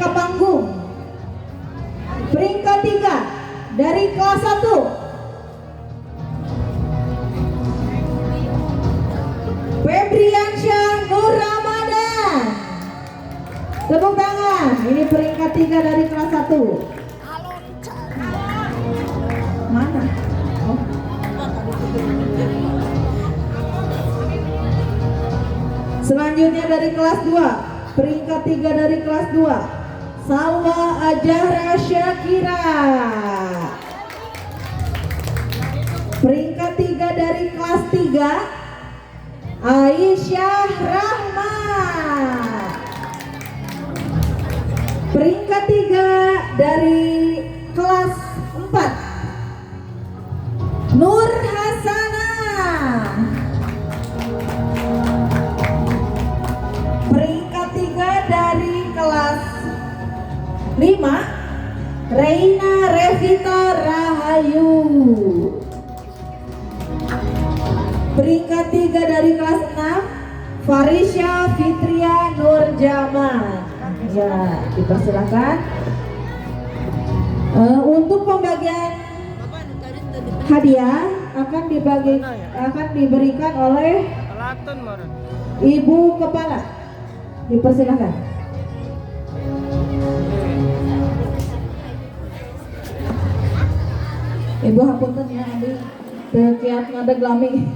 ke panggung. Peringkat 3 dari kelas 1 Febriansyah Nur Ramadan. Tepuk tangan. Ini peringkat 3 dari kelas 1. Mana? Oh. Selanjutnya dari kelas 2, peringkat 3 dari kelas 2, Salwa Ajahra Syakira. Peringkat 3 dari kelas 3, Aisyah Rahmat. Peringkat 3 dari kelas 4, Nur Hasanah. Peringkat 3 dari kelas 5, Reina Revita Rahayu. Peringkat 3 dari kelas 6, Farisya Fitria Nur Jaman. Ya, dipersilakan. Untuk pembagian hadiah akan diberikan oleh Ibu Kepala. Dipersilakan. Ibu hapunten ya, Andi kekiat ngadeg lami.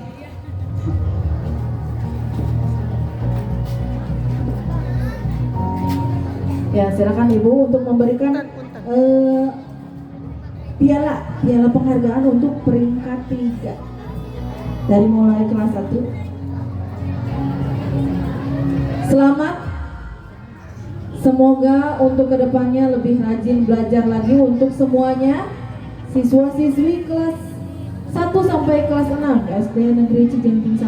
Ya, silakan Ibu untuk memberikan piala penghargaan untuk peringkat 3 dari mulai kelas 1. Selamat. Semoga untuk kedepannya lebih rajin belajar lagi untuk semuanya siswa-siswi kelas 1 sampai kelas 6 SD Negeri Cijengking 1.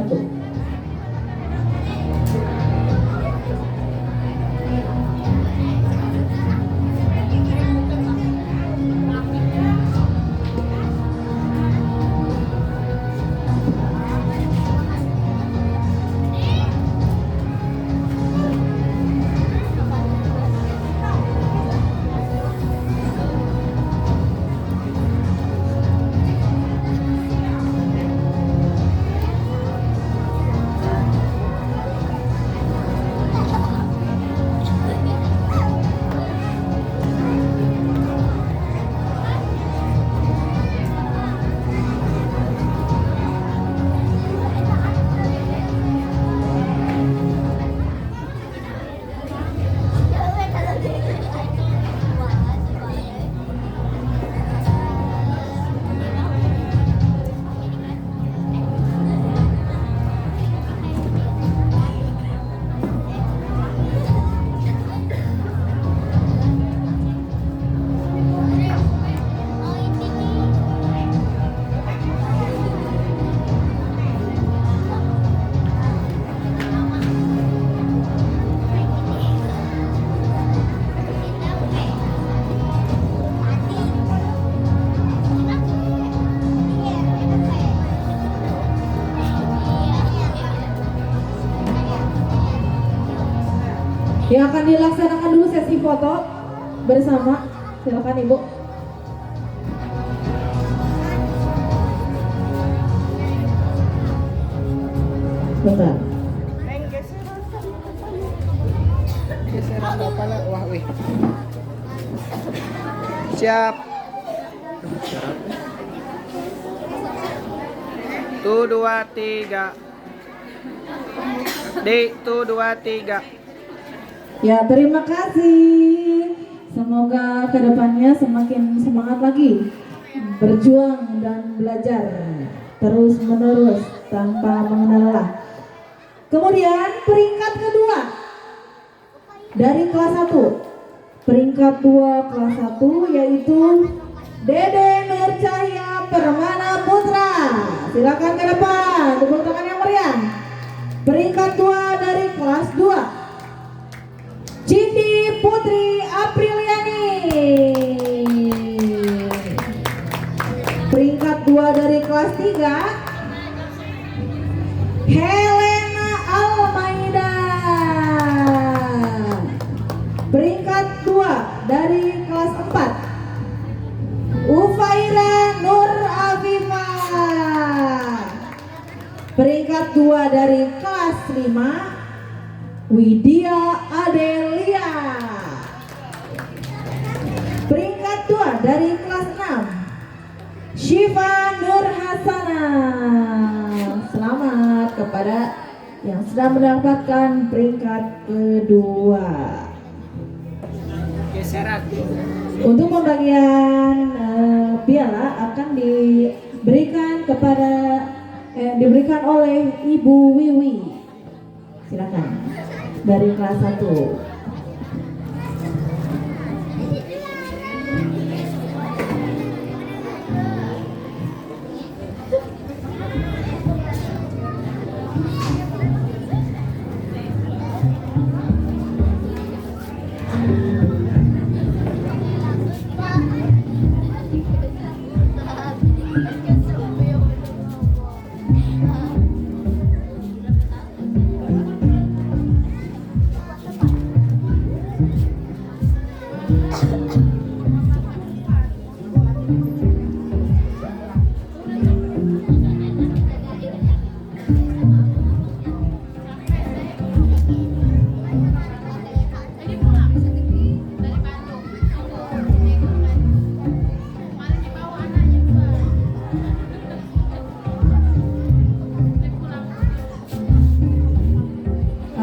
Ya, akan dilaksanakan dulu sesi foto bersama. Silakan Ibu. Bentar. Geseran kepala. Wah, wih. Siap. Tuh 2 3. Tuh 2 3. Ya, terima kasih. Semoga kedepannya semakin semangat lagi berjuang dan belajar terus menerus tanpa mengenal lelah. Kemudian peringkat kedua dari kelas 1, peringkat 2 kelas 1 yaitu Dede Nur Cahya Permana Putra. Silakan ke depan, tepuk tangan yang meriah. Peringkat 2 dari kelas 2, Cindy Putri Apriliani. Peringkat 2 dari kelas 3, Helena Almaida. Peringkat Peringkat 2 dari kelas 4, Ufaira Nur Afifah. Peringkat 2 dari kelas 5, Widya Adelia. Peringkat 2 dari kelas 6, Syifa Nur Hasana. Selamat kepada yang sudah mendapatkan peringkat kedua. Geseran. Untuk pembagian piala akan diberikan oleh Ibu Wiwi. Silakan dari kelas 1.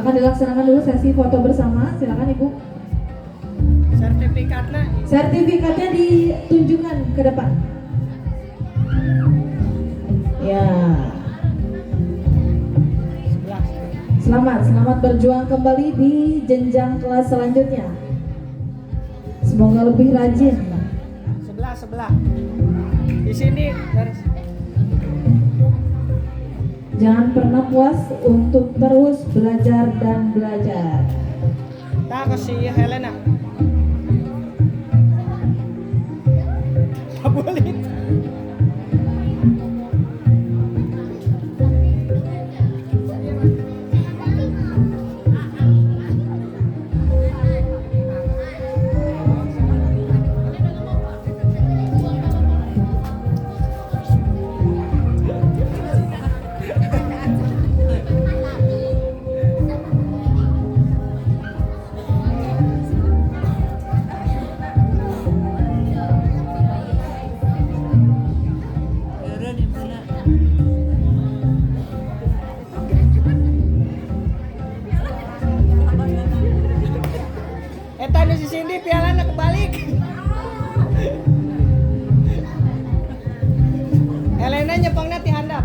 Akan dilaksanakan dulu sesi foto bersama. Silakan Ibu. Sertifikatnya ditunjukkan ke depan. Ya. Selamat berjuang kembali di jenjang kelas selanjutnya. Semoga lebih rajin. Sebelah. Di sini garis. Jangan pernah puas untuk terus belajar dan belajar. Tak kasih Helena. Tak boleh. Tadi si Cindy pialanya kebalik. Helena nyepangnya di handap.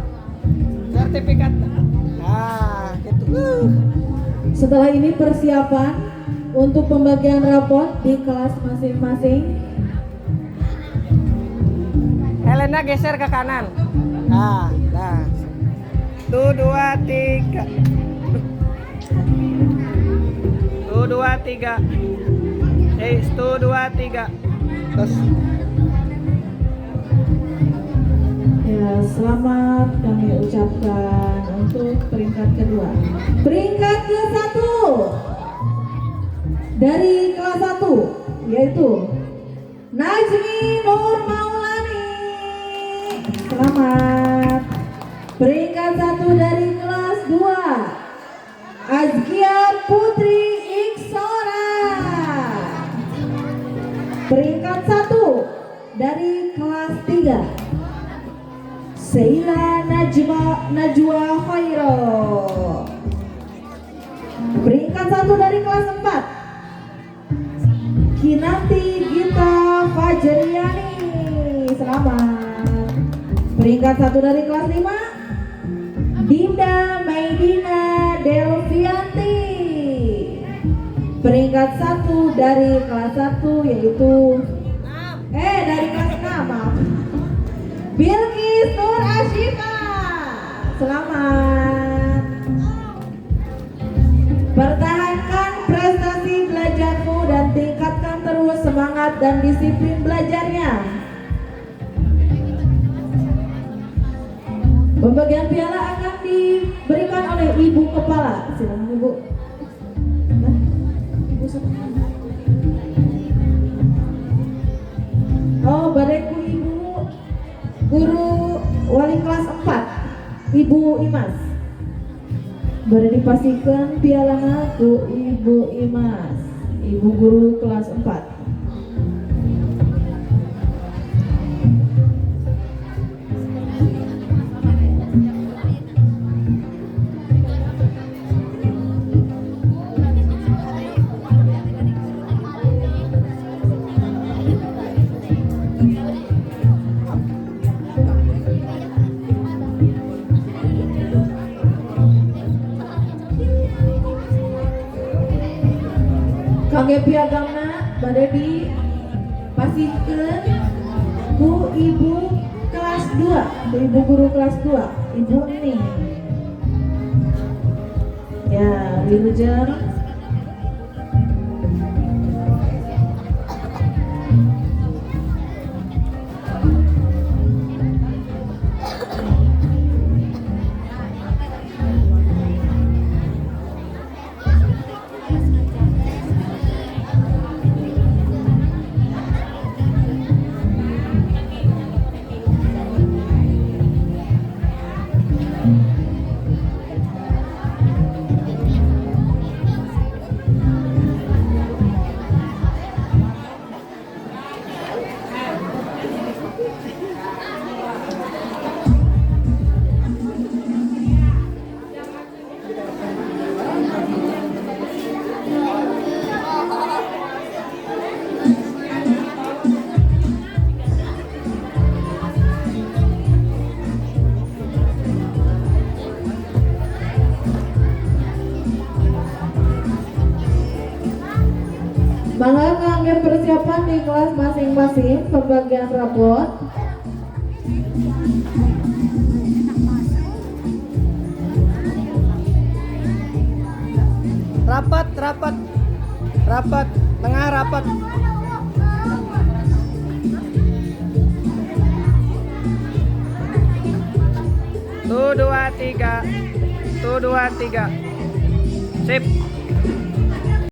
Sertifikat. Nah, gitu. Setelah ini persiapan untuk pembagian rapot di kelas masing-masing. Helena geser ke kanan. Nah. 1, 2, 3. 1, 2, 3. 1, 2, 3. Terus. Ya, selamat kami ucapkan untuk peringkat kedua. Peringkat ke-1 dari kelas 1 yaitu Najmi Nur Maulani. Selamat. Peringkat 1 dari kelas 2 Azkia Putri Iksora. Peringkat 1 dari kelas 3 Sheila Najwa Khairo. Peringkat 1 dari kelas 4 Kinanti Gita Fajriani. Selamat. Peringkat 1 dari kelas 5 Dinda Maidina Delvianti. Peringkat 1 dari kelas 1 yaitu dari kelas 6 maaf, Bilkis Nur Ashifa. Selamat. Pertahankan prestasi belajarmu dan tingkatkan terus semangat dan disiplin belajarnya. Pembagian piala akan diberikan oleh Ibu Kepala. Silakan Ibu. Ibu Ibu Imas. Bari dipastikan pialana ku Ibu Imas, Ibu guru kelas 4. Kangge piagamna bade dipasihkeun ku ibu kelas 2, ku ibu guru kelas 2, Ibu Ning. Ya, wilujeng. Mangga kangge persiapan di kelas masing-masing pembagian rapot. Rapat, tengah rapat. Tuh, 2, 3. Sip.